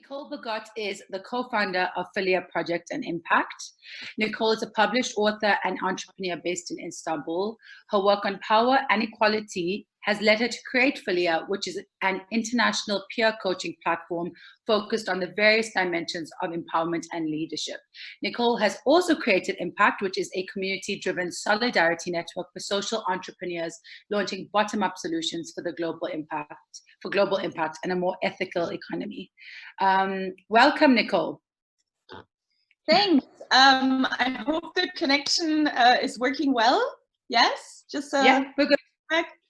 Nicole Bogott is the co-founder of Philia Project and Impact. Nicole is a published author and entrepreneur based in Istanbul. Her work on power and equality has led her to create Philia, which is an international peer coaching platform focused on the various dimensions of empowerment and leadership. Nicole has also created Impact, which is a community-driven solidarity network for social entrepreneurs, launching bottom-up solutions for global impact and a more ethical economy. Welcome, Nicole. Thanks. I hope the connection is working well. Yes? Yeah, we're good.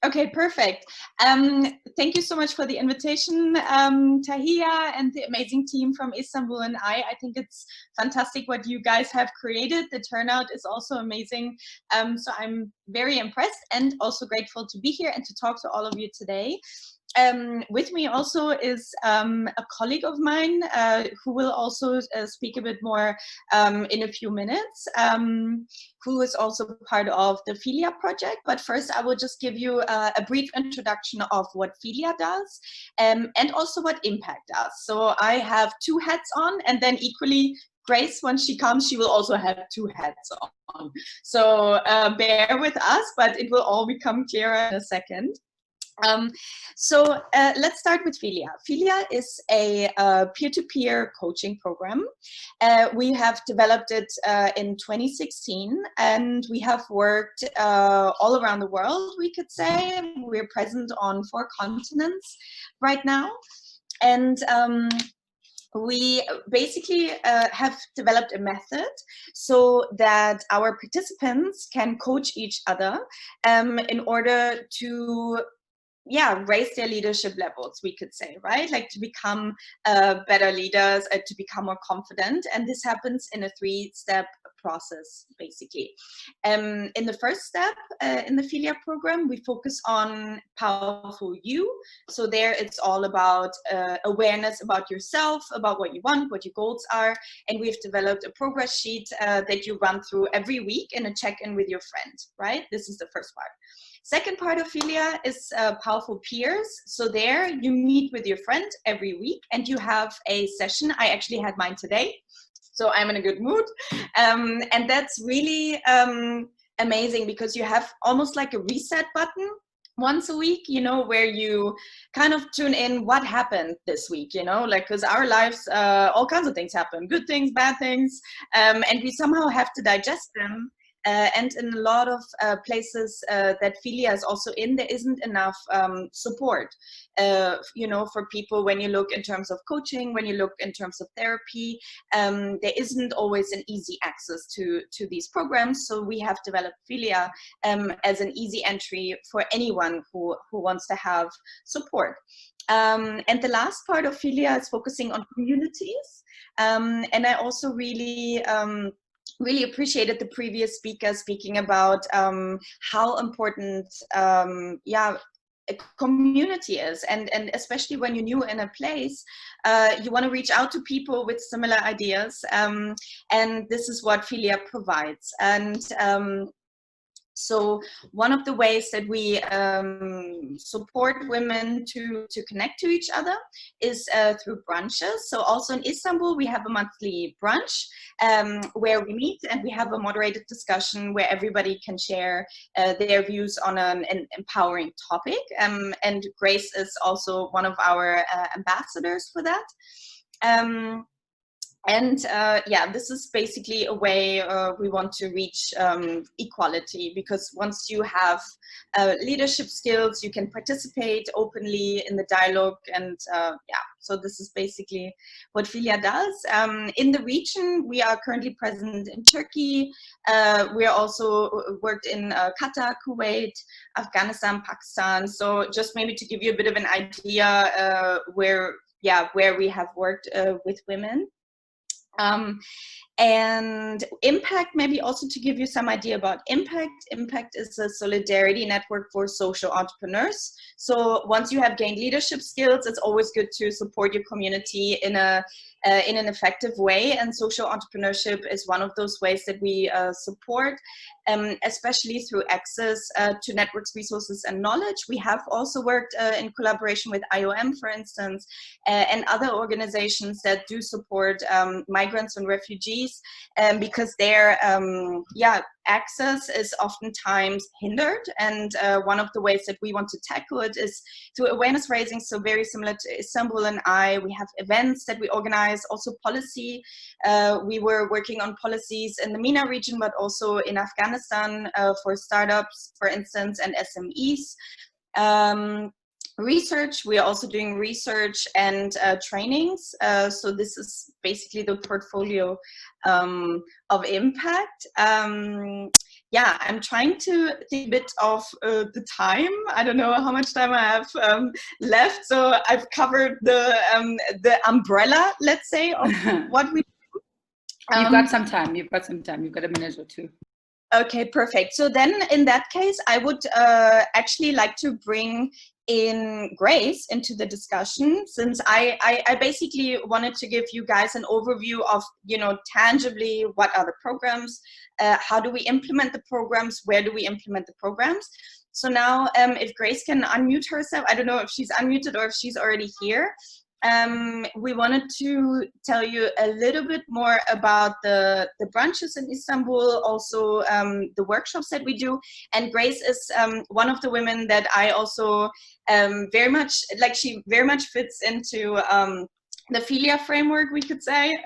Okay, perfect. Thank you so much for the invitation, Tahia and the amazing team from Istanbul&I. I think it's fantastic what you guys have created. The turnout is also amazing. So I'm very impressed and also grateful to be here and to talk to all of you today. With me also is a colleague of mine who will also speak a bit more in a few minutes, who is also part of the Philia project. But first, I will just give you a brief introduction of what Philia does and also what Impact does. So I have two hats on, and then equally, Grace, when she comes, she will also have two hats on. So bear with us, but it will all become clearer in a second. Let's start with Philia. Philia is a peer-to-peer coaching program. We have developed it in 2016, and we have worked all around the world, we could say. We're present on 4 continents right now. And we basically have developed a method so that our participants can coach each other in order to raise their leadership levels, we could say, right? Like to become better leaders, to become more confident. And this happens in a 3-step process, basically. In the first step, in the Philia program, we focus on powerful you. So there it's all about awareness about yourself, about what you want, what your goals are. And we've developed a progress sheet that you run through every week in a check-in with your friend, right? This is the first part. Second part of Philia is powerful peers. So there you meet with your friend every week and you have a session. I actually had mine today, so I'm in a good mood. And that's really amazing because you have almost like a reset button once a week, you know, where you kind of tune in what happened this week, you know, like, because our lives, all kinds of things happen, good things, bad things, and we somehow have to digest them. And in a lot of places that Philia is also in, there isn't enough support, you know, for people when you look in terms of coaching, when you look in terms of therapy, there isn't always an easy access to these programs. So we have developed Philia as an easy entry for anyone who wants to have support. And the last part of Philia is focusing on communities. And I also really appreciated the previous speaker speaking about how important a community is, and especially when you're new in a place, you want to reach out to people with similar ideas, and this is what Philia provides. And so one of the ways that we support women to connect to each other is through brunches. So also in Istanbul, we have a monthly brunch where we meet and we have a moderated discussion where everybody can share their views on an empowering topic. And Grace is also one of our ambassadors for that. This is basically a way we want to reach equality, because once you have leadership skills, you can participate openly in the dialogue. And so this is basically what Philia does. In the region, we are currently present in Turkey. We are also worked in Qatar, Kuwait, Afghanistan, Pakistan. So just maybe to give you a bit of an idea where we have worked with women. And Impact, maybe also to give you some idea about Impact. Impact is a solidarity network for social entrepreneurs. So once you have gained leadership skills, it's always good to support your community in a in an effective way. And social entrepreneurship is one of those ways that we support, especially through access to networks, resources, and knowledge. We have also worked in collaboration with IOM, for instance, and other organizations that do support migrants and refugees, because their access is oftentimes hindered. And one of the ways that we want to tackle it is through awareness raising. So very similar to Istanbul&I, we have events that we organize, also policy. We were working on policies in the MENA region, but also in Afghanistan for startups, for instance, and SMEs. Research, we are also doing research and trainings. So this is basically the portfolio of impact. Yeah, I'm trying to think a bit of the time. I don't know how much time I have left. So I've covered the umbrella, let's say, of what we do. You've got some time. You've got some time. You've got a minute or two. Okay, perfect. So then in that case, I would actually like to bring in Grace into the discussion, since I basically wanted to give you guys an overview of, tangibly, what are the programs, how do we implement the programs, where do we implement the programs. So now if Grace can unmute herself, I don't know if she's unmuted or if she's already here. We wanted to tell you a little bit more about the branches in Istanbul, also the workshops that we do. And Grace is one of the women that I also very much, she very much fits into the Philia framework, we could say,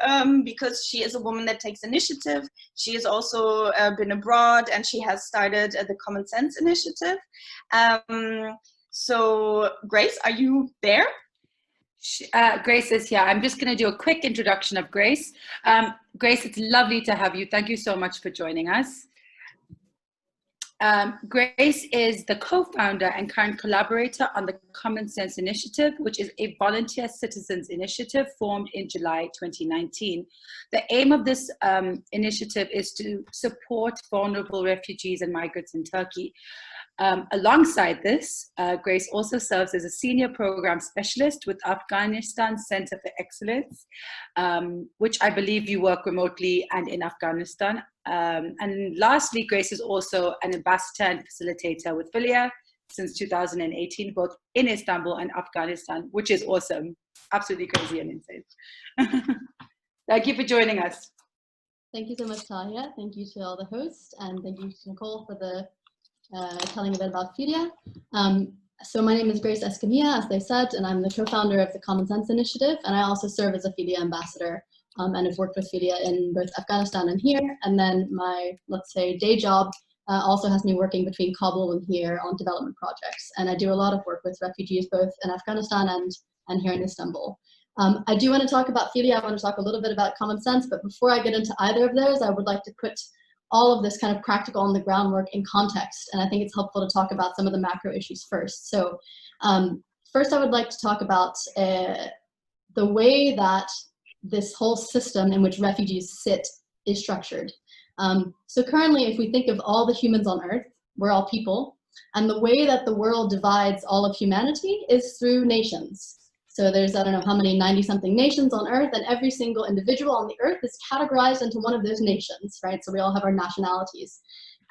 because she is a woman that takes initiative. She has also been abroad, and she has started the Common Sense Initiative. So Grace, are you there? Grace is here. I'm just going to do a quick introduction of Grace. Grace, it's lovely to have you. Thank you so much for joining us. Grace is the co-founder and current collaborator on the Common Sense Initiative, which is a volunteer citizens initiative formed in July 2019. The aim of this initiative is to support vulnerable refugees and migrants in Turkey. Alongside this, Grace also serves as a senior program specialist with Afghanistan Center for Excellence, which I believe you work remotely and in Afghanistan. And lastly, Grace is also an ambassador and facilitator with Philia since 2018, both in Istanbul and Afghanistan, which is awesome. Absolutely crazy and insane. Thank you for joining us. Thank you so much, Talia. Thank you to all the hosts, and thank you to Nicole for the telling a bit about Philia. So my name is Grace Escamilla, as they said, and I'm the co-founder of the Common Sense Initiative, and I also serve as a Philia ambassador and have worked with Philia in both Afghanistan and here. And then my, let's say, day job also has me working between Kabul and here on development projects. And I do a lot of work with refugees both in Afghanistan and here in Istanbul. I do want to talk about Philia. I want to talk a little bit about Common Sense, but before I get into either of those, I would like to put all of this kind of practical on the groundwork in context. And I think it's helpful to talk about some of the macro issues first. So first I would like to talk about the way that this whole system in which refugees sit is structured. So currently, if we think of all the humans on Earth, we're all people. And the way that the world divides all of humanity is through nations. So there's, I don't know how many, 90-something nations on Earth, and every single individual on the Earth is categorized into one of those nations, right? So we all have our nationalities.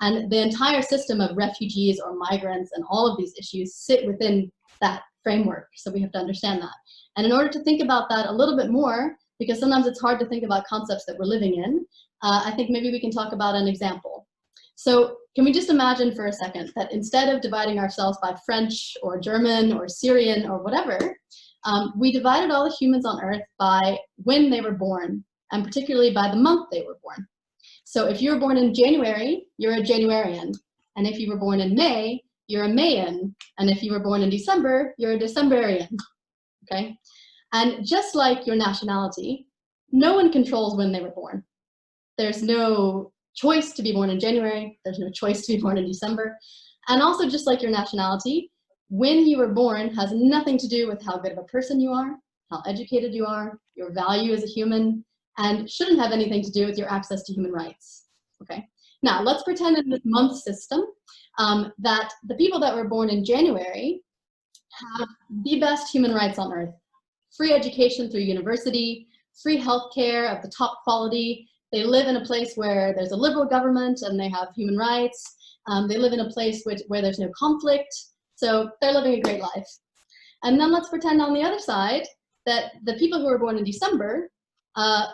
And the entire system of refugees or migrants and all of these issues sit within that framework. So we have to understand that. And in order to think about that a little bit more, because sometimes it's hard to think about concepts that we're living in, I think maybe we can talk about an example. So can we just imagine for a second that instead of dividing ourselves by French or German or Syrian or whatever, we divided all the humans on Earth by when they were born, and particularly by the month they were born. So if you were born in January, you're a Januarian. And if you were born in May, you're a Mayan. And if you were born in December, you're a Decembrian. Okay? And just like your nationality, no one controls when they were born. There's no choice to be born in January. There's no choice to be born in December. And also, just like your nationality, when you were born has nothing to do with how good of a person you are, how educated you are, your value as a human, and shouldn't have anything to do with your access to human rights. Okay. Now, let's pretend in this month system that the people that were born in January have the best human rights on Earth. Free education through university, free healthcare of the top quality. They live in a place where there's a liberal government and they have human rights. They live in a place where there's no conflict. So they're living a great life. And then let's pretend on the other side that the people who were born in December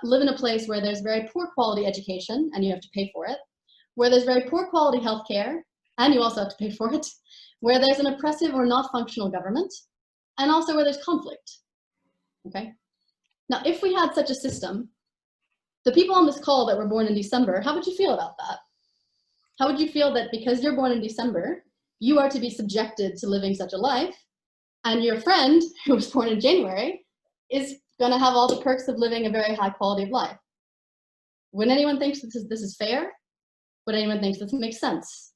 live in a place where there's very poor quality education and you have to pay for it, where there's very poor quality healthcare and you also have to pay for it, where there's an oppressive or not functional government, and also where there's conflict. Okay? Now, if we had such a system, the people on this call that were born in December, how would you feel about that? How would you feel that because you're born in December, you are to be subjected to living such a life, and your friend who was born in January is going to have all the perks of living a very high quality of life? Would anyone think this is fair? Would anyone think this makes sense?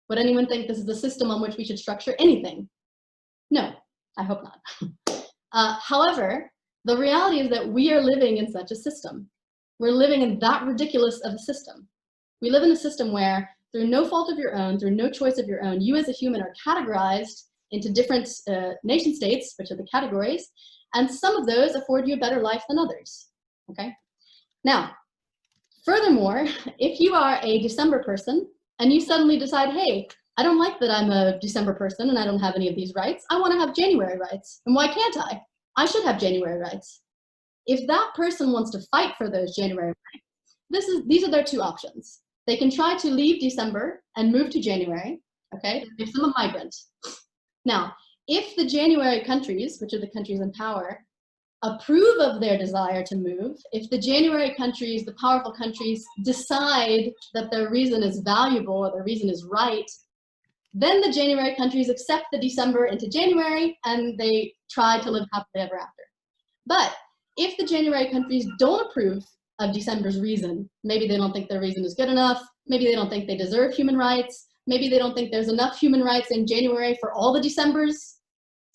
Would anyone think this is a system on which we should structure anything? No, I hope not. However, the reality is that we are living in such a system. We're living in that ridiculous of a system. We live in a system where, through no fault of your own, through no choice of your own, you as a human are categorized into different nation states, which are the categories, and some of those afford you a better life than others. Okay? Now, furthermore, if you are a December person and you suddenly decide, hey, I don't like that I'm a December person and I don't have any of these rights, I want to have January rights. And why can't I? I should have January rights. If that person wants to fight for those January rights, these are their two options. They can try to leave December and move to January, okay? If I'm a migrant. Now, if the January countries, which are the countries in power, approve of their desire to move, if the January countries, the powerful countries, decide that their reason is valuable or their reason is right, then the January countries accept the December into January and they try to live happily ever after. But if the January countries don't approve of December's reason, maybe they don't think their reason is good enough, maybe they don't think they deserve human rights, maybe they don't think there's enough human rights in January for all the Decembers,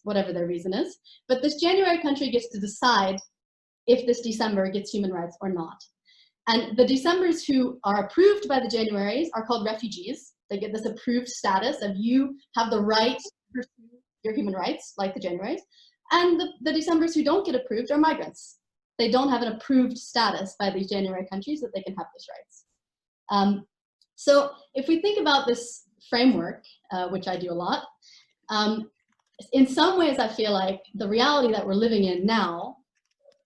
whatever their reason is, but this January country gets to decide if this December gets human rights or not. And the Decembers who are approved by the Januaries are called refugees. They get this approved status of you have the right to pursue your human rights, like the Januaries. And the Decembers who don't get approved are migrants. They don't have an approved status by these January countries that they can have these rights. So if we think about this framework, which I do a lot, in some ways I feel like the reality that we're living in now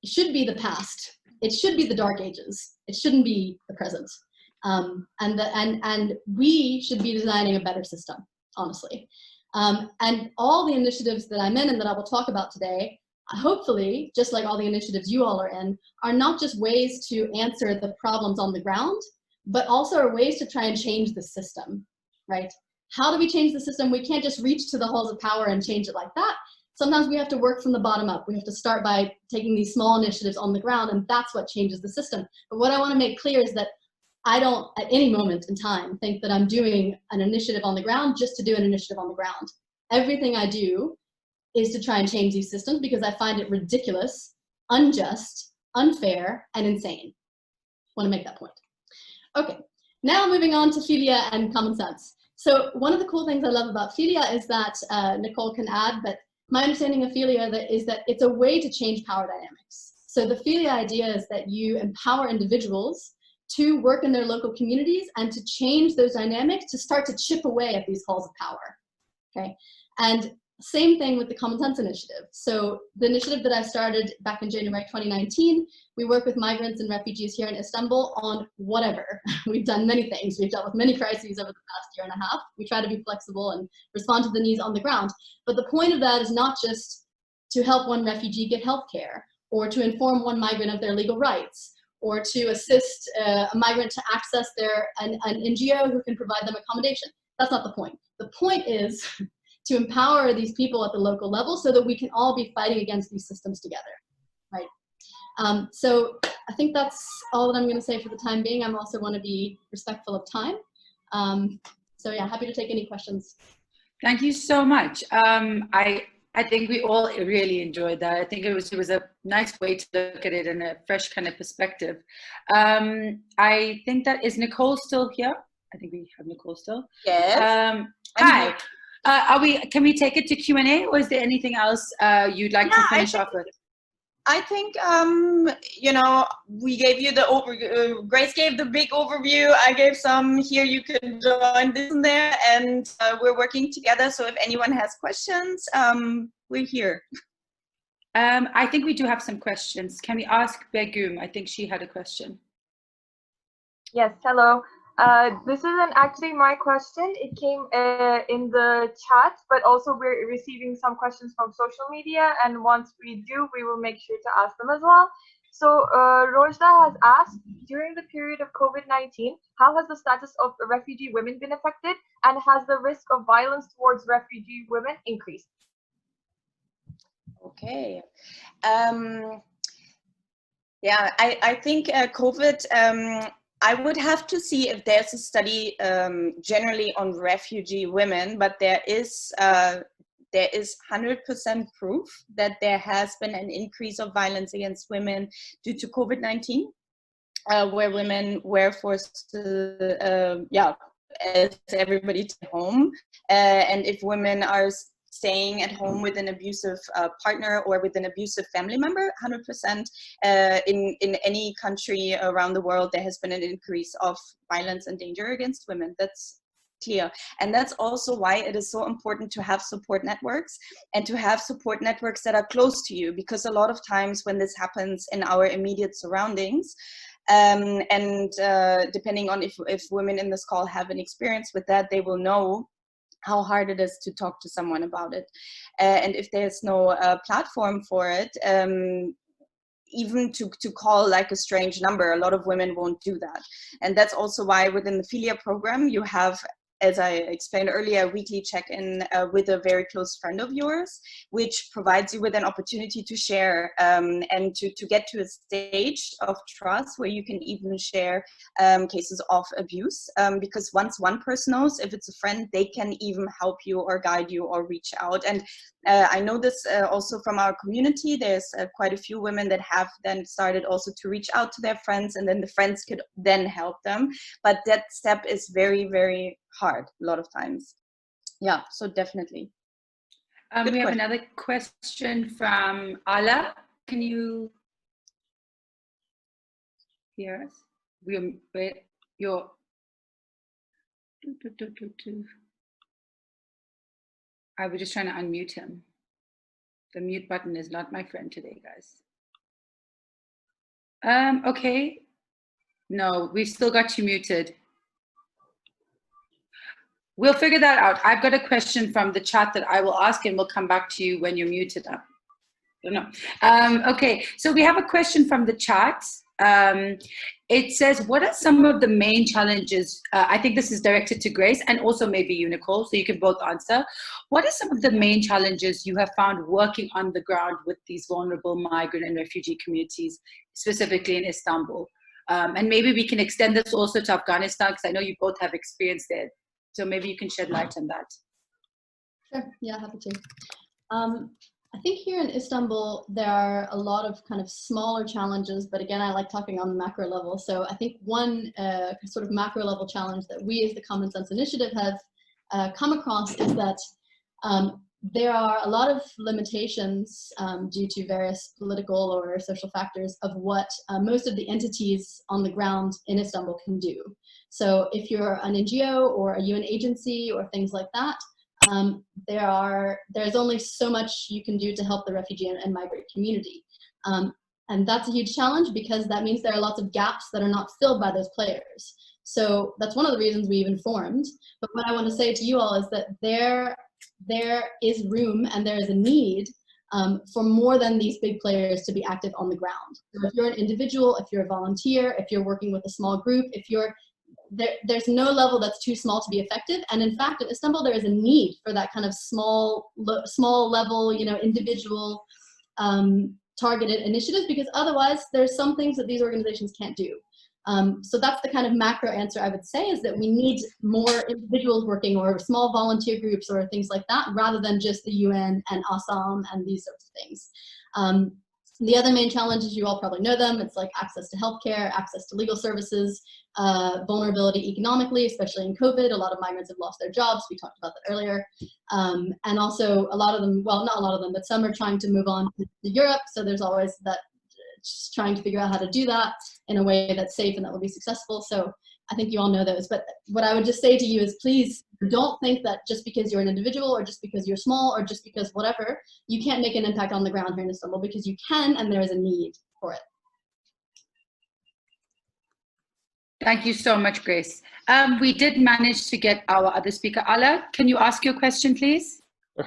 should be the past. It should be the dark ages. It shouldn't be the present. And we should be designing a better system, honestly. And all the initiatives that I'm in and that I will talk about today, hopefully, just like all the initiatives you all are in, are not just ways to answer the problems on the ground, but also are ways to try and change the system, right? How do we change the system? We can't just reach to the halls of power and change it like that. Sometimes we have to work from the bottom up. We have to start by taking these small initiatives on the ground, and that's what changes the system. But what I want to make clear is that I don't, at any moment in time, think that I'm doing an initiative on the ground just to do an initiative on the ground. Everything I do is to try and change these systems because I find it ridiculous, unjust, unfair, and insane. I want to make that point. Okay, now moving on to Philia and common sense. So one of the cool things I love about Philia is that, Nicole can add, but my understanding of Philia is that it's a way to change power dynamics. So the Philia idea is that you empower individuals to work in their local communities and to change those dynamics to start to chip away at these halls of power, okay? And same thing with the Common Sense Initiative. So the initiative that I started back in January 2019, we work with migrants and refugees here in Istanbul on whatever. We've done many things. We've dealt with many crises over the past year and a half. We try to be flexible and respond to the needs on the ground. But the point of that is not just to help one refugee get health care, or to inform one migrant of their legal rights, or to assist a migrant to access an NGO who can provide them accommodation. That's not the point. The point is to empower these people at the local level so that we can all be fighting against these systems together, right? So I think that's all that I'm going to say for the time being. I also want to be respectful of time. So yeah, happy to take any questions. Thank you so much. I think we all really enjoyed that. I think it was a nice way to look at it in a fresh kind of perspective. I think that, is Nicole still here? I think we have Nicole still. Yes. Hi. Can we take it to Q&A, or is there anything else you'd like to finish off with? I think, you know, we gave you the Grace gave the big overview. I gave some here. You can join this and there, and we're working together. So if anyone has questions, we're here. I think we do have some questions. Can we ask Begum? I think she had a question. Yes, hello. This isn't actually my question. It came in the chat, but also we're receiving some questions from social media. And once we do, we will make sure to ask them as well. So Rojda has asked, during the period of COVID-19, how has the status of refugee women been affected? And has the risk of violence towards refugee women increased? Okay. Yeah, I think COVID, I would have to see if there's a study generally on refugee women, but there is 100% proof that there has been an increase of violence against women due to COVID-19, where women were forced to, as everybody to home. And if women are staying at home with an abusive partner or with an abusive family member, 100% in any country around the world, there has been an increase of violence and danger against women. That's clear. And that's also why it is so important to have support networks and to have support networks that are close to you, because a lot of times when this happens in our immediate surroundings, depending on if women in this call have an experience with that, they will know how hard it is to talk to someone about it. And if there's no platform for it, even to call like a strange number, a lot of women won't do that. And that's also why within the Philia program, you have, as I explained earlier, a weekly check-in with a very close friend of yours, which provides you with an opportunity to share and to get to a stage of trust where you can even share cases of abuse. Because once one person knows, if it's a friend, they can even help you or guide you or reach out. And I know this also from our community. There's quite a few women that have then started also to reach out to their friends, and then the friends could then help them. But that step is very, very hard a lot of times. Yeah, so definitely. We have another question from Ala. Can you hear us? You're I was just trying to unmute him. The mute button is not my friend today, guys. Okay. No, we've still got you muted. We'll figure that out. I've got a question from the chat that I will ask, and we'll come back to you when you're muted up. I don't know. Okay, so we have a question from the chat. It says, what are some of the main challenges? I think this is directed to Grace and also maybe you, Nicole, so you can both answer. What are some of the main challenges you have found working on the ground with these vulnerable migrant and refugee communities, specifically in Istanbul? And maybe we can extend this also to Afghanistan, because I know you both have experience there. So maybe you can shed light on that. Sure, yeah, happy to. I think here in Istanbul, there are a lot of kind of smaller challenges, but again, I like talking on the macro level. So I think one sort of macro level challenge that we as the Common Sense Initiative have come across is that there are a lot of limitations due to various political or social factors of what most of the entities on the ground in Istanbul can do. So if you're an NGO or a UN agency or things like that, there's only so much you can do to help the refugee and migrant community. And that's a huge challenge, because that means there are lots of gaps that are not filled by those players. So that's one of the reasons we even formed. But what I want to say to you all is that there is room and there is a need for more than these big players to be active on the ground. So if you're an individual, if you're a volunteer, if you're working with a small group, if you're there's no level that's too small to be effective. And in fact, in Istanbul, there is a need for that kind of small level, individual targeted initiatives, because otherwise there's some things that these organizations can't do. So that's the kind of macro answer I would say, is that we need more individuals working or small volunteer groups or things like that, rather than just the UN and Assam and these sorts of things. The other main challenges, you all probably know them. It's like access to healthcare, access to legal services, vulnerability economically, especially in COVID. A lot of migrants have lost their jobs. We talked about that earlier. And also a lot of them, well, not a lot of them, but some are trying to move on to Europe. So there's always that, just trying to figure out how to do that in a way that's safe and that will be successful. So I think you all know those. But what I would just say to you is, please don't think that just because you're an individual or just because you're small or just because whatever, you can't make an impact on the ground here in Istanbul, because you can, and there is a need for it. Thank you so much, Grace. We did manage to get our other speaker. Ala, can you ask your question, please?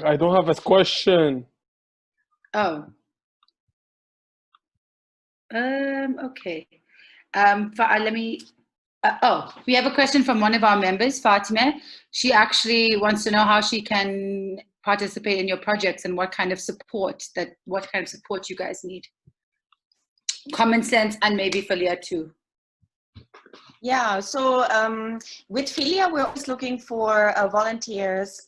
I don't have a question. Oh. Okay. Let me. We have a question from one of our members, Fatima. She actually wants to know how she can participate in your projects and what kind of support you guys need. Common sense and maybe Philia too. Yeah, so with Philia, we're always looking for volunteers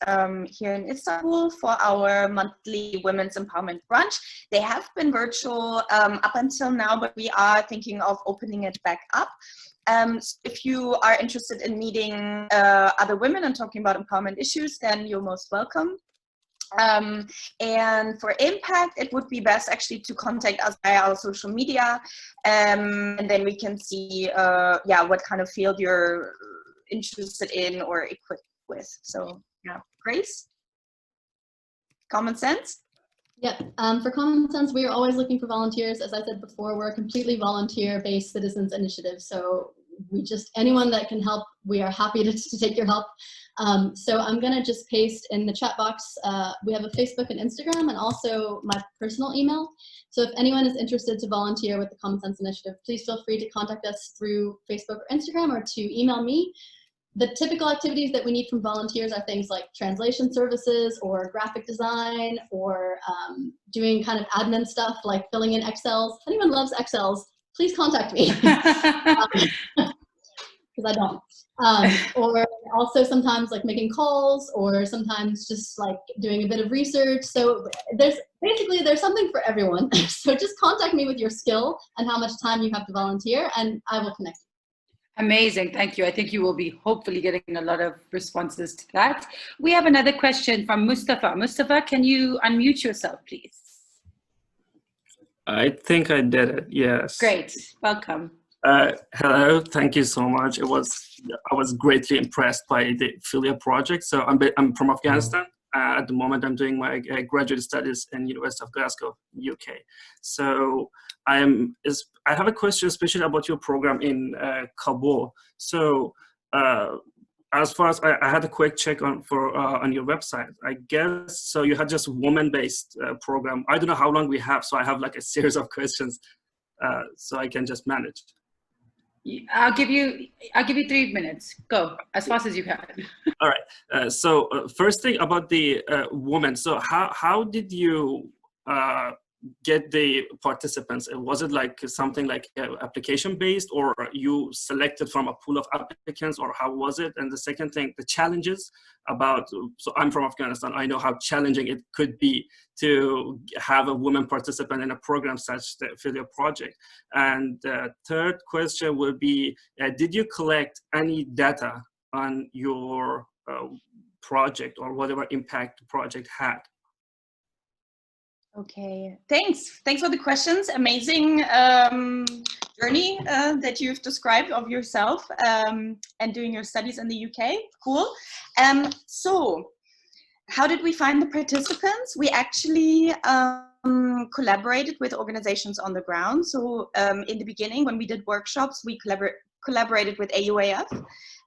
here in Istanbul for our monthly Women's Empowerment Brunch. They have been virtual up until now, but we are thinking of opening it back up. So if you are interested in meeting other women and talking about empowerment issues, then you're most welcome. And for impact, it would be best actually to contact us via our social media, and then we can see what kind of field you're interested in or equipped with. So yeah, Grace, common sense? Yeah, for Common Sense, we are always looking for volunteers. As I said before, we're a completely volunteer-based citizens initiative. So we just, anyone that can help, we are happy to take your help. So I'm gonna just paste in the chat box. We have a Facebook and Instagram and also my personal email. So if anyone is interested to volunteer with the Common Sense Initiative, please feel free to contact us through Facebook or Instagram, or to email me. The typical activities that we need from volunteers are things like translation services or graphic design, or doing kind of admin stuff like filling in Excels. If anyone loves Excels, please contact me. Because I don't. Or also sometimes like making calls, or sometimes just like doing a bit of research. So there's something for everyone. So just contact me with your skill and how much time you have to volunteer, and I will connect you. Amazing, thank you. I think you will be hopefully getting a lot of responses to that. We have another question from Mustafa. Mustafa, can you unmute yourself, please? I think I did it, yes. Great, welcome. Hello, thank you so much. I was greatly impressed by the Philia project. So I'm from Afghanistan. At the moment, I'm doing my graduate studies in University of Glasgow, UK. So I have a question, especially about your program in Kabul. So as far as I had a quick check on your website, I guess so you had just woman-based program. I don't know how long we have, so I have like a series of questions, so I can just manage. I'll give you 3 minutes. Go as fast as you can. All right. So first thing about the women. So how did you get the participants? Was it like something like application based, or you selected from a pool of applicants, or how was it? And the second thing, the challenges about, so I'm from Afghanistan, I know how challenging it could be to have a woman participant in a program such the Philia project. And third question would be, did you collect any data on your project or whatever impact the project had? Okay, thanks for the questions. Amazing journey that you've described of yourself and doing your studies in the UK. Cool. So how did we find the participants? We actually collaborated with organizations on the ground. So in the beginning, when we did workshops, we collaborated with AUAF.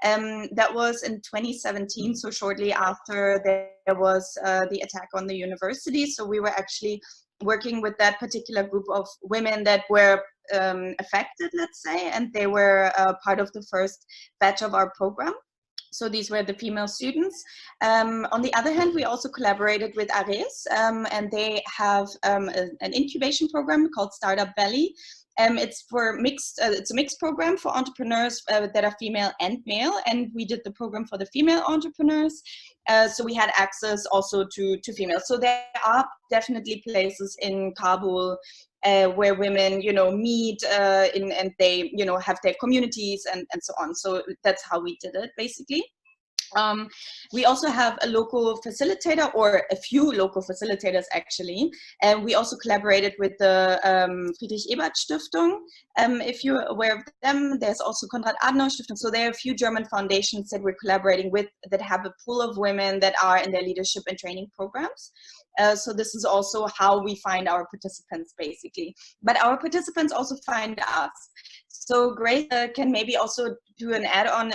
That was in 2017, so shortly after there was the attack on the university. So we were actually working with that particular group of women that were affected, let's say, and they were part of the first batch of our program. So these were the female students. On the other hand, we also collaborated with ARES, and they have an incubation program called Startup Valley. It's for mixed. It's a mixed program for entrepreneurs that are female and male, and we did the program for the female entrepreneurs. So we had access also to females. So there are definitely places in Kabul where women, meet and they, have their communities and so on. So that's how we did it, basically. We also have a local facilitator, or a few local facilitators actually, and we also collaborated with the Friedrich Ebert Stiftung. If you're aware of them, there's also Konrad Adenauer Stiftung. So there are a few German foundations that we're collaborating with that have a pool of women that are in their leadership and training programs. So this is also how we find our participants, basically. But our participants also find us. So Grace can maybe also do an add-on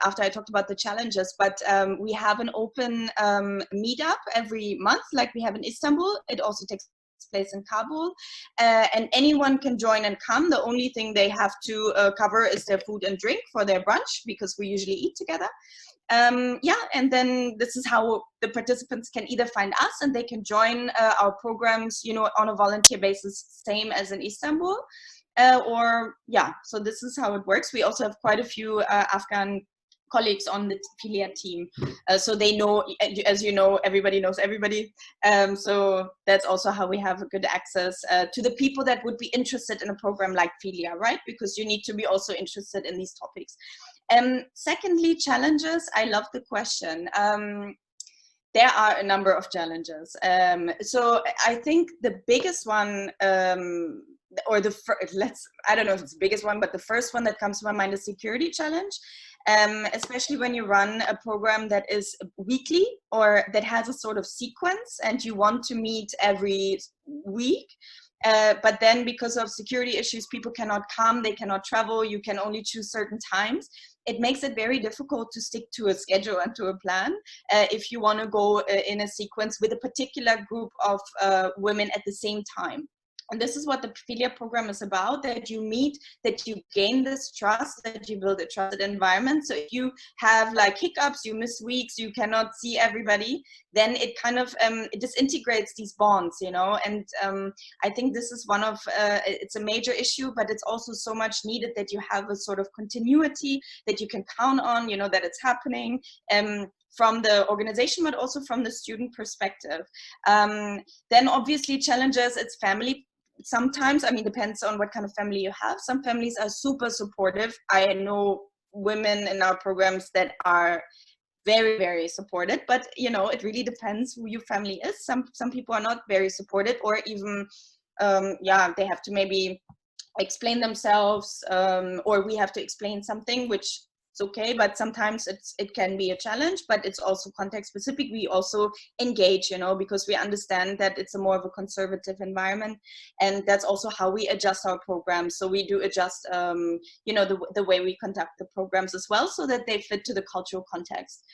after I talked about the challenges, but we have an open meetup every month, like we have in Istanbul. It also takes place in Kabul, and anyone can join and come. The only thing they have to cover is their food and drink for their brunch, because we usually eat together. And then this is how the participants can either find us and they can join our programs, on a volunteer basis, same as in Istanbul. So this is how it works. We also have quite a few Afghan colleagues on the Philia team. So they know, as you know, everybody knows everybody. So that's also how we have a good access to the people that would be interested in a program like Philia, right? Because you need to be also interested in these topics. Secondly, challenges. I love the question. There are a number of challenges. So I think the biggest one, I don't know if it's the biggest one, but the first one that comes to my mind is security challenge. Especially when you run a program that is weekly or that has a sort of sequence and you want to meet every week. But then because of security issues, people cannot come, they cannot travel, you can only choose certain times. It makes it very difficult to stick to a schedule and to a plan if you want to go in a sequence with a particular group of women at the same time. And this is what the Philia program is about, that you meet, that you gain this trust, that you build a trusted environment. So if you have like hiccups, you miss weeks, you cannot see everybody, then it kind of, it disintegrates these bonds, and I think this is one of, it's a major issue, but it's also so much needed that you have a sort of continuity that you can count on, that it's happening. From the organization, but also from the student perspective. Then obviously challenges, it's family. Sometimes, depends on what kind of family you have. Some families are super supportive. I know women in our programs that are very, very supported, but it really depends who your family is. Some people are not very supported, or even, they have to maybe explain themselves, or we have to explain something, which is okay, but sometimes it can be a challenge, but it's also context specific. We also engage, because we understand that it's a more of a conservative environment, and that's also how we adjust our programs. So we do adjust, the way we conduct the programs as well, so that they fit to the cultural context.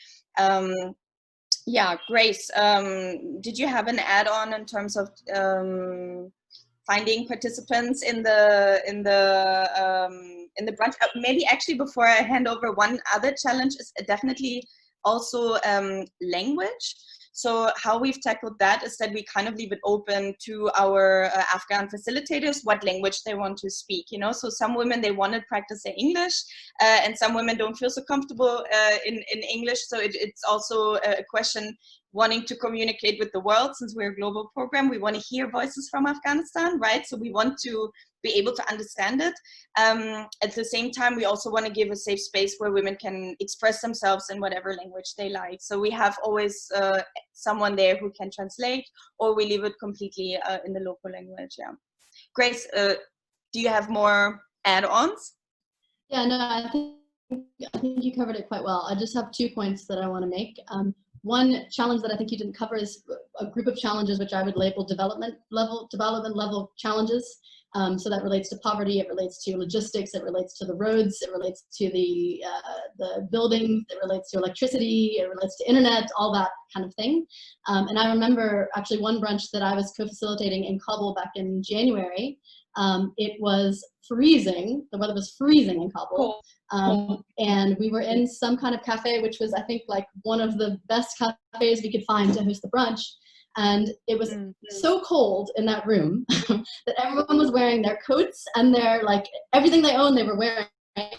Grace, did you have an add-on in terms of finding participants in the brunch? Maybe actually before I hand over, one other challenge is definitely also language. So how we've tackled that is that we kind of leave it open to our Afghan facilitators what language they want to speak. So some women, they want to practice their English, and some women don't feel so comfortable in English. So it's also a question wanting to communicate with the world. Since we're a global program, we want to hear voices from Afghanistan, right? So we want to be able to understand it. At the same time, we also want to give a safe space where women can express themselves in whatever language they like. So we have always someone there who can translate, or we leave it completely in the local language. Yeah. Grace, do you have more add-ons? Yeah, no, I think you covered it quite well. I just have 2 points that I want to make. One challenge that I think you didn't cover is a group of challenges which I would label development level challenges. So that relates to poverty, it relates to logistics, it relates to the roads, it relates to the buildings, it relates to electricity, it relates to internet, all that kind of thing. And I remember actually one brunch that I was co-facilitating in Kabul back in January. It was freezing. The weather was freezing in Kabul. And we were in some kind of cafe, which was, I think, like one of the best cafes we could find to host the brunch. And it was so cold in that room that everyone was wearing their coats and their, like, everything they owned, they were wearing. They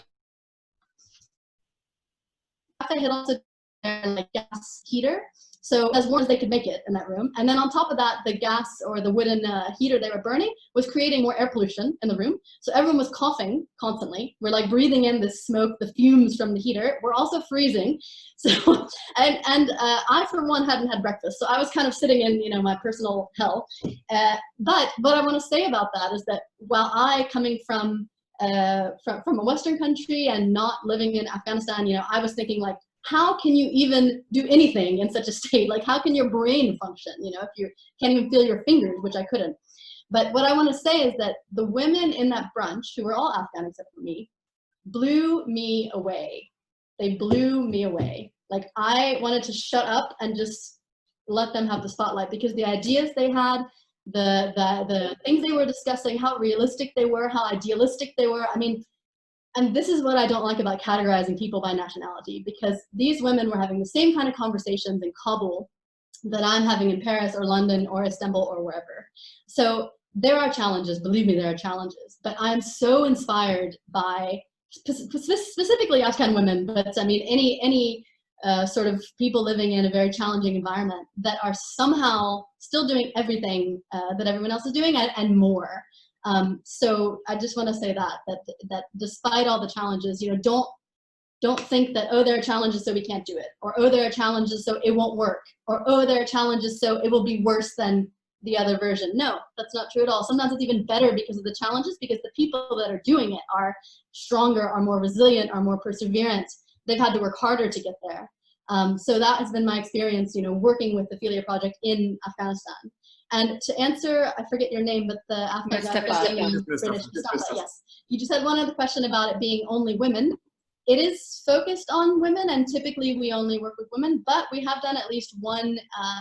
had also their, like, gas heater, so as warm as they could make it in that room. And then on top of that, the gas or the wooden heater they were burning was creating more air pollution in the room. So everyone was coughing constantly. We're like breathing in the smoke, the fumes from the heater. We're also freezing. So, and I, for one, hadn't had breakfast. So I was kind of sitting in, you know, my personal hell. But what I want to say about that is that while I, coming from a Western country and not living in Afghanistan, you know, I was thinking, like, how can you even do anything in such a state? Like, how can your brain function, you know, if you can't even feel your fingers, which I couldn't. But what I want to say is that the women in that brunch, who were all Afghan except for me, blew me away. They blew me away. Like, I wanted to shut up and just let them have the spotlight, because the ideas they had, the things they were discussing, how realistic they were, how idealistic they were. I mean, and this is what I don't like about categorizing people by nationality, because these women were having the same kind of conversations in Kabul that I'm having in Paris or London or Istanbul or wherever. So there are challenges, believe me, there are challenges, but I'm so inspired by specifically Afghan women, but I mean any sort of people living in a very challenging environment that are somehow still doing everything that everyone else is doing and more. So I just want to say that despite all the challenges, you know, don't think that, oh, there are challenges so we can't do it, or oh, there are challenges so it won't work, or oh, there are challenges so it will be worse than the other version. No, that's not true at all. Sometimes it's even better because of the challenges, because the people that are doing it are stronger, are more resilient, are more perseverant. They've had to work harder to get there. So that has been my experience, you know, working with the Philia project in Afghanistan. And to answer, I forget your name, but the Afghan British, yes. You just had one other question about it being only women. It is focused on women, and typically we only work with women, but we have done at least one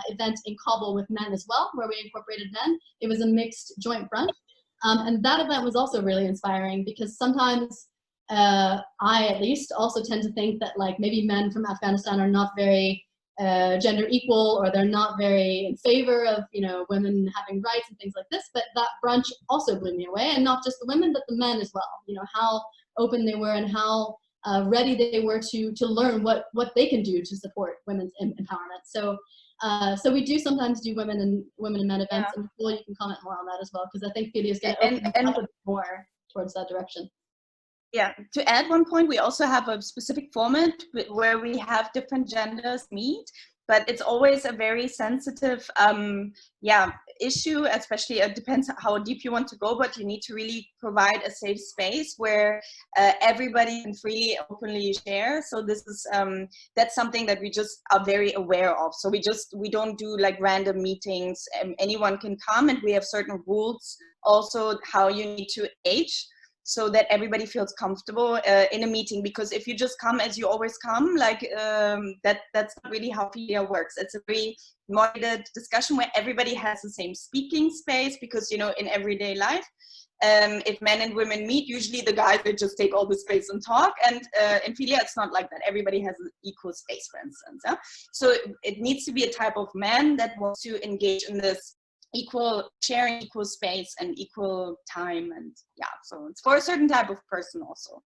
event in Kabul with men as well, where we incorporated men. It was a mixed joint brunch. And that event was also really inspiring, because sometimes I, at least, also tend to think that, like, maybe men from Afghanistan are not very gender equal, or they're not very in favor of, you know, women having rights and things like this. But that brunch also blew me away, and not just the women, but the men as well. You know, how open they were and how ready they were to learn what they can do to support women's empowerment. So so we do sometimes do women and men events, and Nicole, you can comment more on that as well, because I think Philia is going to open up a bit more towards that direction. Yeah, to add one point, we also have a specific format where we have different genders meet, but it's always a very sensitive issue, especially it depends how deep you want to go, but you need to really provide a safe space where everybody can freely, openly share. So this is, that's something that we just are very aware of. So we don't do like random meetings, anyone can come, and we have certain rules also how you need to age, so that everybody feels comfortable in a meeting. Because if you just come as you always come, like that's not really how Philia works. It's a very moderated discussion where everybody has the same speaking space, because, you know, in everyday life, if men and women meet, usually the guys will just take all the space and talk. And in Philia, it's not like that. Everybody has an equal space, for instance. So it needs to be a type of man that wants to engage in this equal sharing, equal space and equal time. And yeah, so it's for a certain type of person also.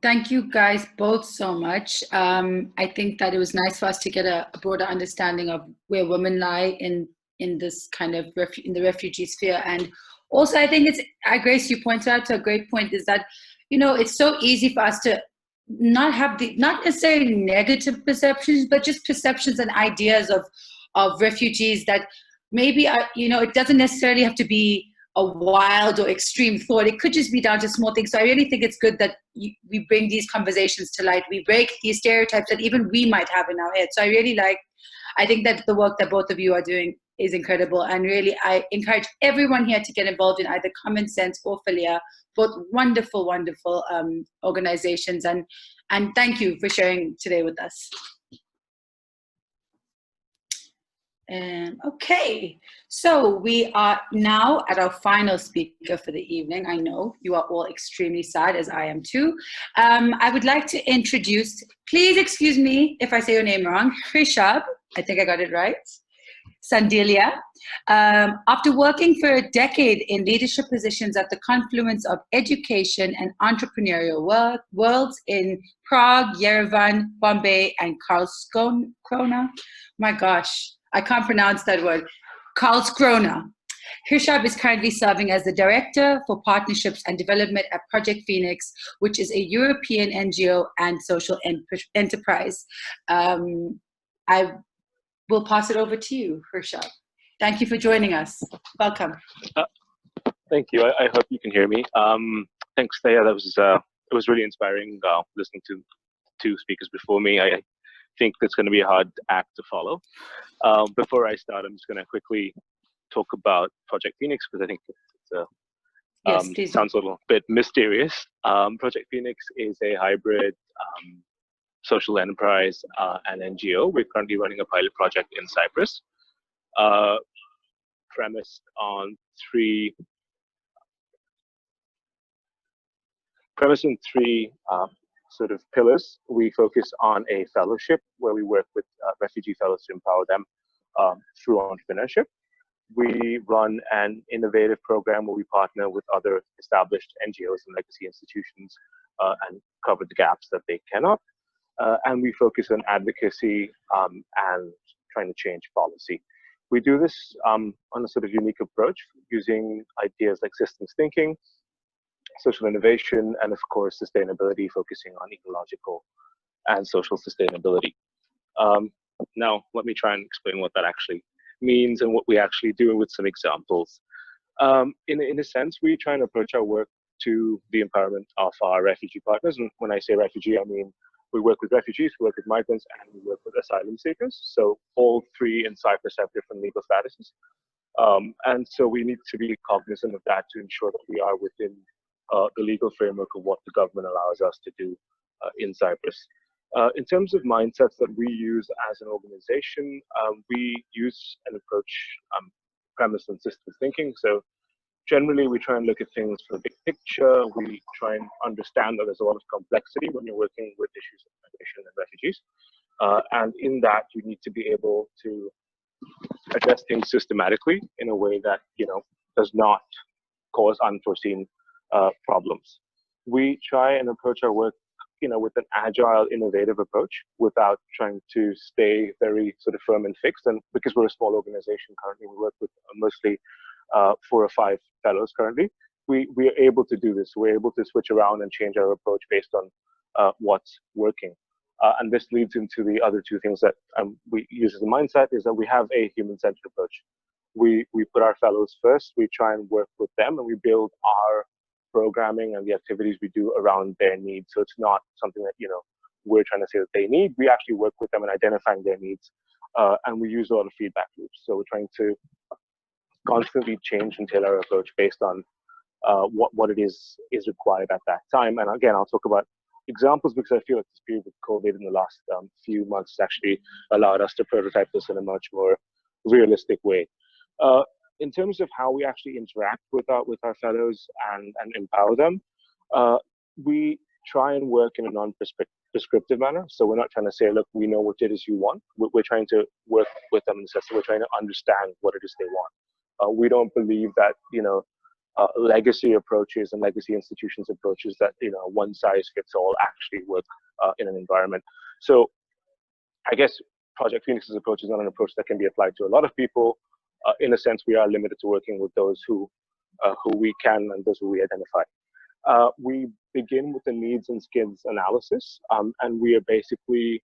Thank you guys both so much. I think that it was nice for us to get a broader understanding of where women lie in this kind of in the refugee sphere. And also, I think it's, Grace, you pointed out to a great point, is that, you know, it's so easy for us to not have not necessarily negative perceptions, but just perceptions and ideas of refugees that maybe are, you know, it doesn't necessarily have to be a wild or extreme thought. It could just be down to small things. So I really think it's good that we bring these conversations to light. We break these stereotypes that even we might have in our head. So I think that the work that both of you are doing is incredible. And really, I encourage everyone here to get involved in either Common Sense or Philia, both wonderful, wonderful organizations. And thank you for sharing today with us. Okay, so we are now at our final speaker for the evening. I know you are all extremely sad, as I am too. I would like to introduce, please excuse me if I say your name wrong, Hrishabh, I think I got it right, Sandilya. After working for a decade in leadership positions at the confluence of education and entrepreneurial worlds in Prague, Yerevan, Bombay, and Karlskrona. My gosh, I can't pronounce that word. Karlskrona. Hrishabh is currently serving as the Director for Partnerships and Development at Project Phoenix, which is a European NGO and social enterprise. I will pass it over to you, Hrishabh. Thank you for joining us. Welcome. Thank you. I hope you can hear me. Thanks, Thea. That was it was really inspiring listening to two speakers before me. I think it's going to be a hard act to follow. Before I start, I'm just going to quickly talk about Project Phoenix because I think it sounds a little bit mysterious. Project Phoenix is a hybrid social enterprise and NGO. We're currently running a pilot project in Cyprus, premised on three sort of pillars. We focus on a fellowship where we work with refugee fellows to empower them through entrepreneurship. We run an innovative program where we partner with other established NGOs and legacy institutions and cover the gaps that they cannot. And we focus on advocacy and trying to change policy. We do this on a sort of unique approach using ideas like systems thinking, social innovation, and of course, sustainability, focusing on ecological and social sustainability. Now, let me try and explain what that actually means and what we actually do with some examples. In a sense, we try and approach our work to the empowerment of our refugee partners. And when I say refugee, I mean we work with refugees, we work with migrants, and we work with asylum seekers. So all three in Cyprus have different legal statuses. And so we need to be cognizant of that to ensure that we are within the legal framework of what the government allows us to do in Cyprus. In terms of mindsets that we use as an organization, we use an approach premised on systems thinking. So generally, we try and look at things from the big picture. We try and understand that there's a lot of complexity when you're working with issues of migration and refugees. And in that, you need to be able to address things systematically in a way that does not cause unforeseen problems. We try and approach our work with an agile, innovative approach without trying to stay very sort of firm and fixed. And because we're a small organization currently, we work with mostly 4 or 5 fellows currently. We are able to do this. We're able to switch around and change our approach based on what's working. And this leads into the other two things that we use as a mindset, is that we have a human-centered approach. We put our fellows first. We try and work with them, and we build our programming and the activities we do around their needs. So it's not something that we're trying to say that they need. We actually work with them in identifying their needs, and we use a lot of feedback loops. So we're trying to constantly change and tailor our approach based on what it is required at that time. And again, I'll talk about examples because I feel like this period with COVID in the last few months actually allowed us to prototype this in a much more realistic way. In terms of how we actually interact with our fellows and empower them, we try and work in a non-prescriptive manner. So we're not trying to say, look, we know what it is you want. We're trying to work with them in the sense that we're trying to understand what it is they want. We don't believe that legacy approaches and legacy institutions approaches that one size fits all actually work in an environment. So I guess Project Phoenix's approach is not an approach that can be applied to a lot of people. In a sense, we are limited to working with those who we can and those who we identify. We begin with the needs and skills analysis, and we are basically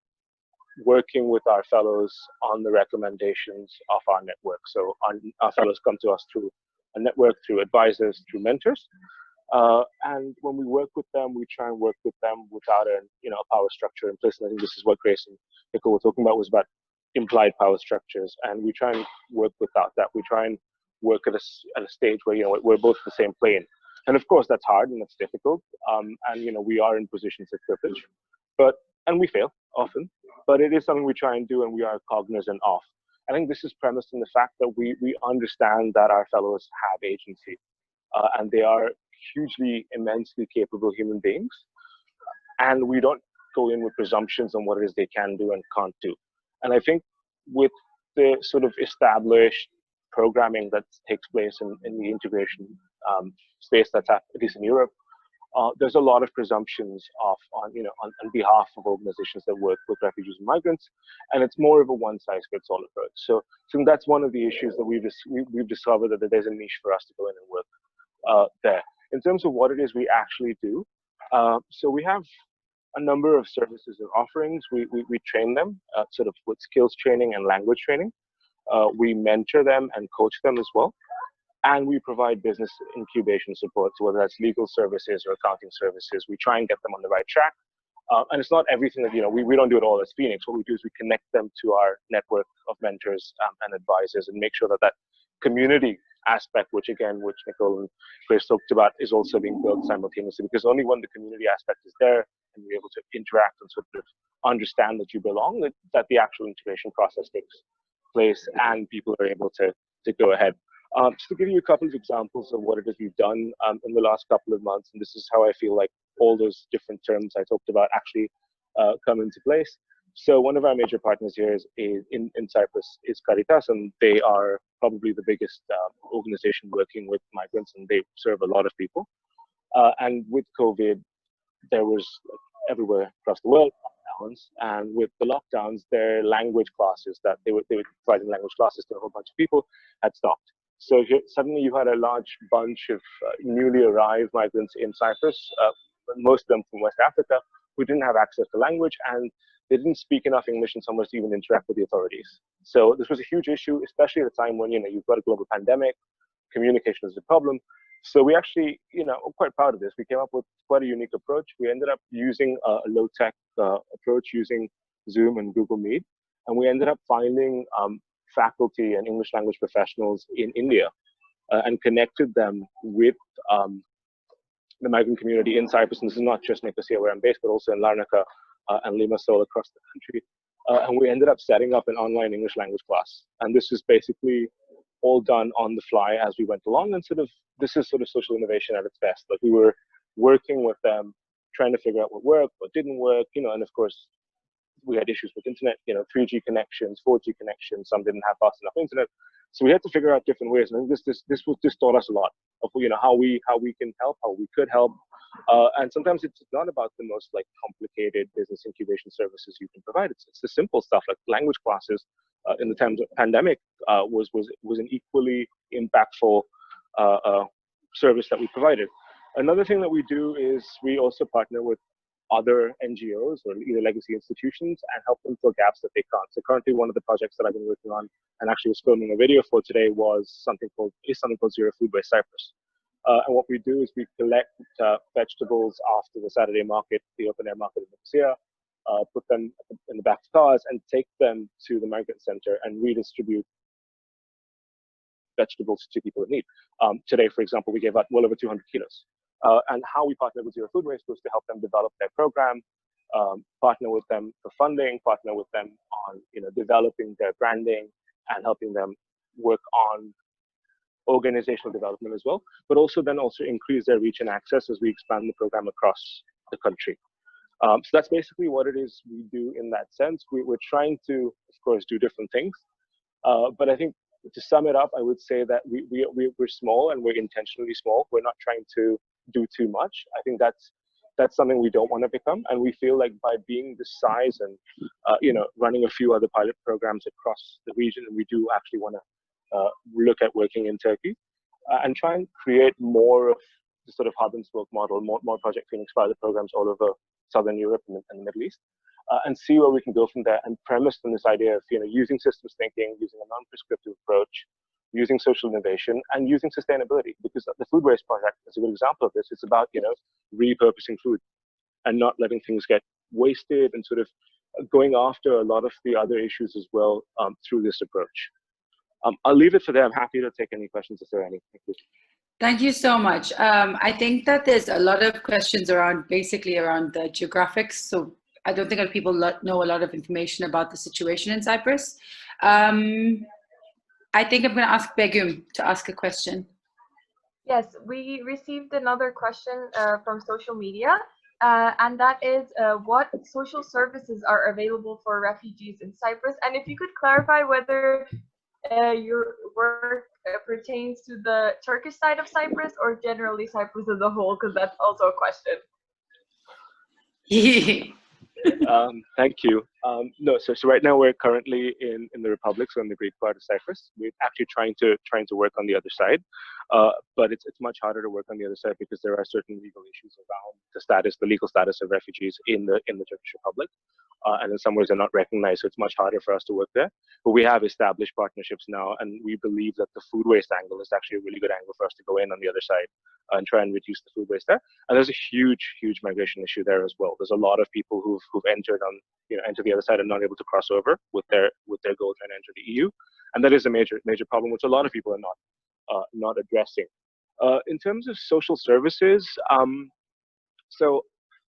working with our fellows on the recommendations of our network. So our fellows come to us through a network, through advisors, through mentors. And when we work with them, we try and work with them without a power structure in place. And I think this is what Grace and Nicole were talking about, was about implied power structures. And we try and work without that. We try and work at a stage where we're both the same plane. And of course, that's hard and that's difficult. And we are in positions of privilege, and we fail often. But it is something we try and do, and we are cognizant of. I think this is premised on the fact that we understand that our fellows have agency, and they are hugely, immensely capable human beings. And we don't go in with presumptions on what it is they can do and can't do. And I think with the sort of established programming that takes place in the integration space that's at least in Europe, there's a lot of presumptions on behalf of organizations that work with refugees and migrants, and it's more of a one-size-fits-all approach. So that's one of the issues that we've discovered, that there's a niche for us to go in and work there. In terms of what it is we actually do, so we have a number of services and offerings. We train them sort of with skills training and language training. We mentor them and coach them as well. And we provide business incubation support, so whether that's legal services or accounting services. We try and get them on the right track. And it's not everything that, we don't do it all as Phoenix. What we do is we connect them to our network of mentors and advisors, and make sure that that community aspect, which Nicole and Grace talked about, is also being built simultaneously, because only when the community aspect is there and you're able to interact and sort of understand that you belong, that the actual integration process takes place and people are able to go ahead. Just to give you a couple of examples of what it is we've done in the last couple of months, and this is how I feel like all those different terms I talked about actually come into place. So one of our major partners here is in Cyprus is Caritas, and they are probably the biggest organization working with migrants, and they serve a lot of people. And with COVID, there was everywhere across the world lockdowns, and with the lockdowns, their language classes that they were providing language classes to a whole bunch of people had stopped. So suddenly you had a large bunch of newly arrived migrants in Cyprus, most of them from West Africa, who didn't have access to language, and they didn't speak enough English in some ways to even interact with the authorities. So this was a huge issue, especially at a time when you've got a global pandemic, communication is a problem. So we actually, I'm quite proud of this. We came up with quite a unique approach. We ended up using a low-tech approach, using Zoom and Google Meet, and we ended up finding faculty and English language professionals in India and connected them with the migrant community in Cyprus. And this is not just Nicosia where I'm based, but also in Larnaca and Limassol across the country. And we ended up setting up an online English language class. And this is basically all done on the fly as we went along. And this is sort of social innovation at its best. Like, we were working with them, trying to figure out what worked, what didn't work, and of course, we had issues with internet, 3G connections, 4G connections, some didn't have fast enough internet. So we had to figure out different ways. And I think this taught us a lot of, how we can help, how we could help. And sometimes it's not about the most complicated business incubation services you can provide. It's the simple stuff like language classes in the times of pandemic was an equally impactful service that we provided. Another thing that we do is we also partner with other NGOs or either legacy institutions and help them fill gaps that they can't. So currently, one of the projects that I've been working on and actually was filming a video for today is something called Zero Food Waste Cyprus. And what we do is we collect vegetables after the Saturday market, the open air market in Nicosia, put them in the back of cars and take them to the migrant center and redistribute vegetables to people in need. Today, for example, we gave out well over 200 kilos. And how we partner with Zero Food Waste was to help them develop their program, partner with them for funding, partner with them on developing their branding and helping them work on organizational development as well, but also increase their reach and access as we expand the program across the country. So that's basically what it is we do in that sense. We're trying to, of course, do different things, but I think to sum it up, I would say that we're small and we're intentionally small. We're not trying to do too much. I think that's something we don't want to become, and we feel like by being this size and running a few other pilot programs across the region, we do actually want to look at working in Turkey and try and create more of the sort of hub and spoke model, more Project Phoenix pilot programs all over Southern Europe and the Middle East, and see where we can go from there. And premised on this idea of using systems thinking, using a non-prescriptive approach, using social innovation, and using sustainability, because the food waste project is a good example of this. It's about repurposing food and not letting things get wasted, and sort of going after a lot of the other issues as well through this approach. I'll leave it for there. I'm happy to take any questions if there are any. Thank you. Thank you so much. I think that there's a lot of questions basically around the geographics. So I don't think people know a lot of information about the situation in Cyprus. I think I'm going to ask Begum to ask a question. Yes, we received another question from social media, and that is what social services are available for refugees in Cyprus? And if you could clarify whether your work pertains to the Turkish side of Cyprus or generally Cyprus as a whole, because that's also a question. Thank you. No, so right now we're currently in the Republic, so in the Greek part of Cyprus. We're actually trying to work on the other side, but it's much harder to work on the other side because there are certain legal issues around the legal status of refugees in the Turkish Republic, and in some ways they're not recognized, so it's much harder for us to work there. But we have established partnerships now, and we believe that the food waste angle is actually a really good angle for us to go in on the other side and try and reduce the food waste there. And there's a huge migration issue there as well. There's a lot of people who've entered the other side and not able to cross over with their goal trying to enter the EU, and that is a major problem which a lot of people are not addressing. In terms of social services, so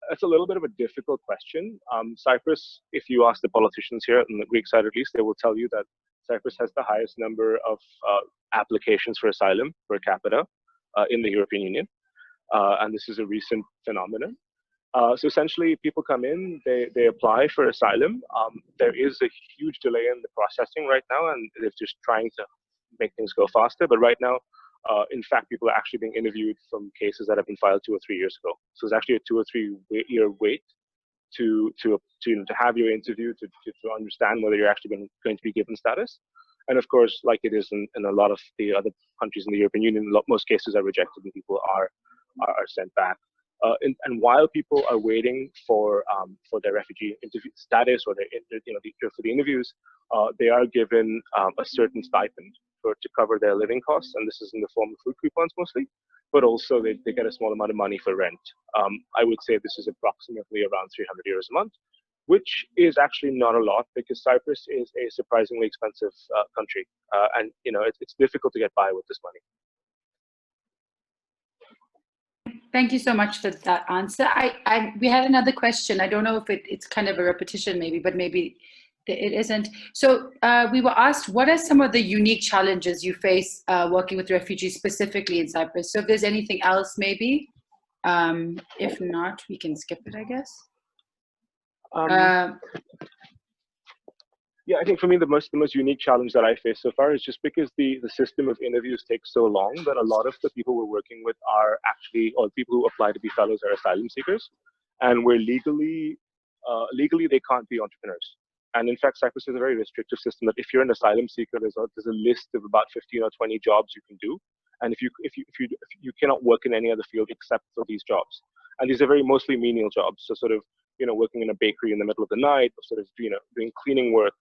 that's a little bit of a difficult question. Cyprus, if you ask the politicians here, on the Greek side at least, they will tell you that Cyprus has the highest number of applications for asylum per capita in the European Union, and this is a recent phenomenon. So essentially, people come in, they apply for asylum. There is a huge delay in the processing right now, and they're just trying to make things go faster. But right now, in fact, people are actually being interviewed from cases that have been filed 2 or 3 years ago. So it's actually a 2 or 3 year wait to have your interview to understand whether you're actually going to be given status. And of course, like it is in a lot of the other countries in the European Union, most cases are rejected and people are sent back. And while people are waiting for their refugee interview status or for the interviews, they are given a certain stipend to cover their living costs, and this is in the form of food coupons mostly, but also they get a small amount of money for rent. I would say this is approximately around 300 euros a month, which is actually not a lot because Cyprus is a surprisingly expensive country, and it's difficult to get by with this money. Thank you so much for that answer. We had another question. I don't know if it's kind of a repetition maybe, but maybe it isn't. So we were asked, what are some of the unique challenges you face working with refugees specifically in Cyprus? So if there's anything else maybe, if not, we can skip it, I guess. Yeah, I think for me the most unique challenge that I face so far is just because the system of interviews takes so long that a lot of the people we're working with are actually, or people who apply to be fellows are asylum seekers, and we're legally they can't be entrepreneurs. And in fact, Cyprus has a very restrictive system that if you're an asylum seeker, there's a list of about 15 or 20 jobs you can do, and if you cannot work in any other field except for these jobs, and these are very mostly menial jobs, so sort of working in a bakery in the middle of the night, or sort of doing cleaning work.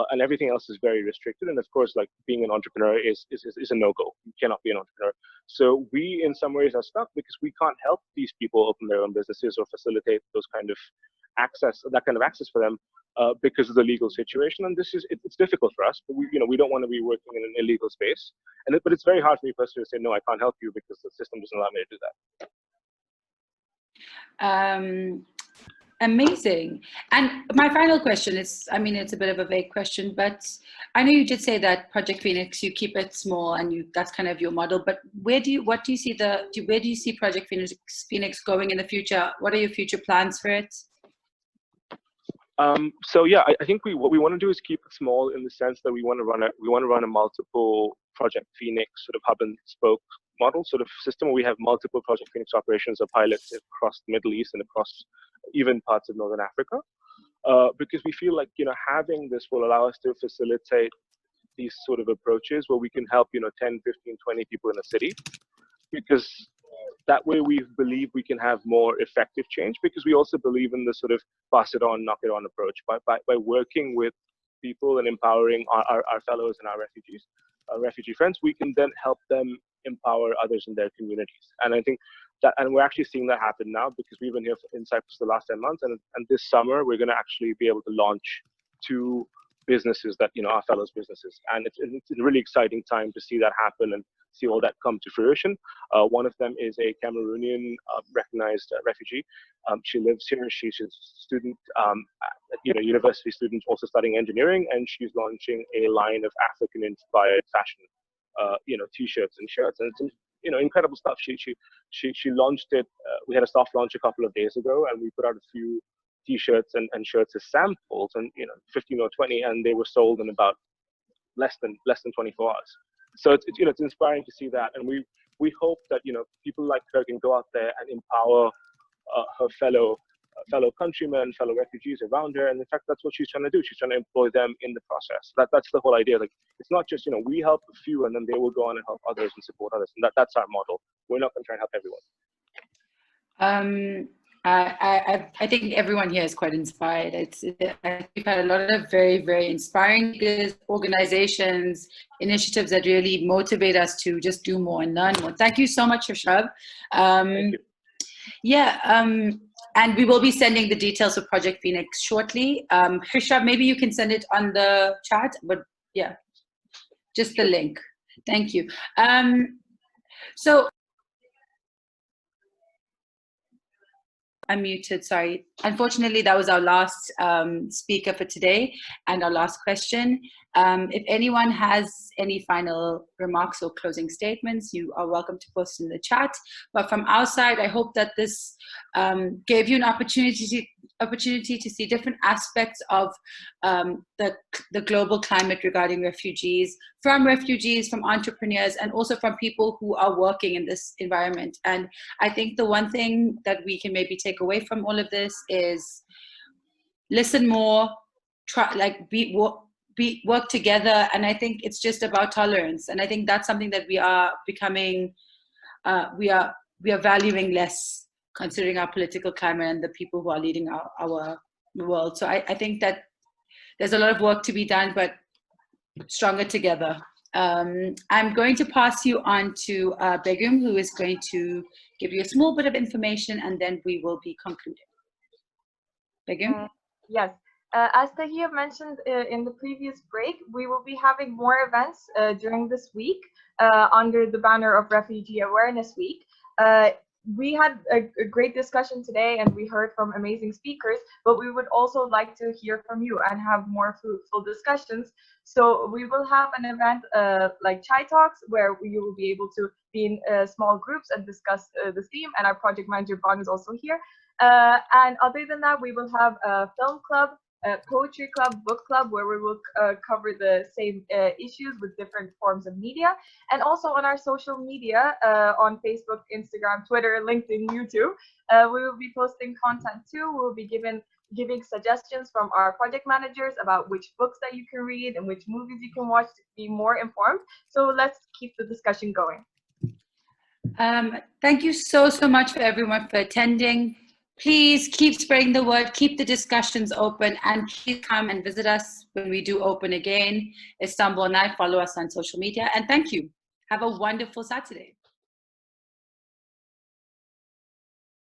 And everything else is very restricted. And of course, like being an entrepreneur is a no-go. You cannot be an entrepreneur. So we, in some ways, are stuck because we can't help these people open their own businesses or facilitate that kind of access for them because of the legal situation. And it's difficult for us. But we don't want to be working in an illegal space. But it's very hard for me personally to say no, I can't help you because the system doesn't allow me to do that. Amazing. And my final question is, it's a bit of a vague question, but I know you did say that Project Phoenix, you keep it small and that's kind of your model, but where do you see Project Phoenix going in the future? What are your future plans for it? So yeah, I think what we want to do is keep it small in the sense that we want to run a multiple Project Phoenix sort of hub and spoke model sort of system where we have multiple Project Phoenix operations or pilots across the Middle East and across even parts of Northern Africa, because we feel like having this will allow us to facilitate these sort of approaches where we can help 10, 15, 20 people in a city, because that way we believe we can have more effective change, because we also believe in the sort of pass it on, knock it on approach. By working with people and empowering our fellows and our refugee friends, we can then help them empower others in their communities. And I think that, and we're actually seeing that happen now, because we've been here in Cyprus the last 10 months, and this summer we're going to actually be able to launch 2 businesses that our fellows' businesses, and it's a really exciting time to see that happen, and see all that come to fruition. One of them is a Cameroonian recognized refugee. She lives here. She's a student, university student, also studying engineering, and she's launching a line of African-inspired fashion, t-shirts and shirts, and it's incredible stuff. She launched it. We had a soft launch a couple of days ago, and we put out a few t-shirts and shirts as samples, and 15 or 20, and they were sold in about less than 24 hours. So it's inspiring to see that, and we hope that people like her can go out there and empower her fellow countrymen, fellow refugees around her, and in fact that's what she's trying to do. She's trying to employ them in the process. That's the whole idea. Like, it's not just we help a few and then they will go on and help others and support others, and that's our model. We're not going to try and help everyone. I think everyone here is quite inspired. We've had a lot of very, very inspiring organizations, initiatives that really motivate us to just do more and learn more. Thank you so much, Hrishabh. Thank you. Yeah, and we will be sending the details of Project Phoenix shortly. Hrishabh, maybe you can send it on the chat, but yeah, just the link. Thank you. So I'm muted, sorry. Unfortunately, that was our last speaker for today and our last question. If anyone has any final remarks or closing statements, you are welcome to post in the chat. But from our side, I hope that this gave you an opportunity to see different aspects of the global climate regarding refugees, from entrepreneurs, and also from people who are working in this environment. And I think the one thing that we can maybe take away from all of this is listen more, work together. And I think it's just about tolerance. And I think that's something that we are becoming, we are valuing less, considering our political climate and the people who are leading our world. So I think that there's a lot of work to be done, but stronger together. I'm going to pass you on to Begum, who is going to give you a small bit of information, and then we will be concluding. Begum? Yes. As Tahir mentioned in the previous break, we will be having more events during this week under the banner of Refugee Awareness Week. We had a great discussion today and we heard from amazing speakers, but we would also like to hear from you and have more fruitful discussions. So we will have an event like Chai Talks, where you will be able to be in small groups and discuss the theme, and our project manager Bogott is also here. And other than that, we will have a film club, a poetry club, book club, where we will cover the same issues with different forms of media. And also on our social media, on Facebook, Instagram, Twitter, LinkedIn, YouTube, we will be posting content too. We'll be giving suggestions from our project managers about which books that you can read and which movies you can watch to be more informed. So let's keep the discussion going. Thank you so much for everyone for attending. Please keep spreading the word, keep the discussions open, and please come and visit us when we do open again. Istanbul&I, follow us on social media, and thank you. Have a wonderful Saturday.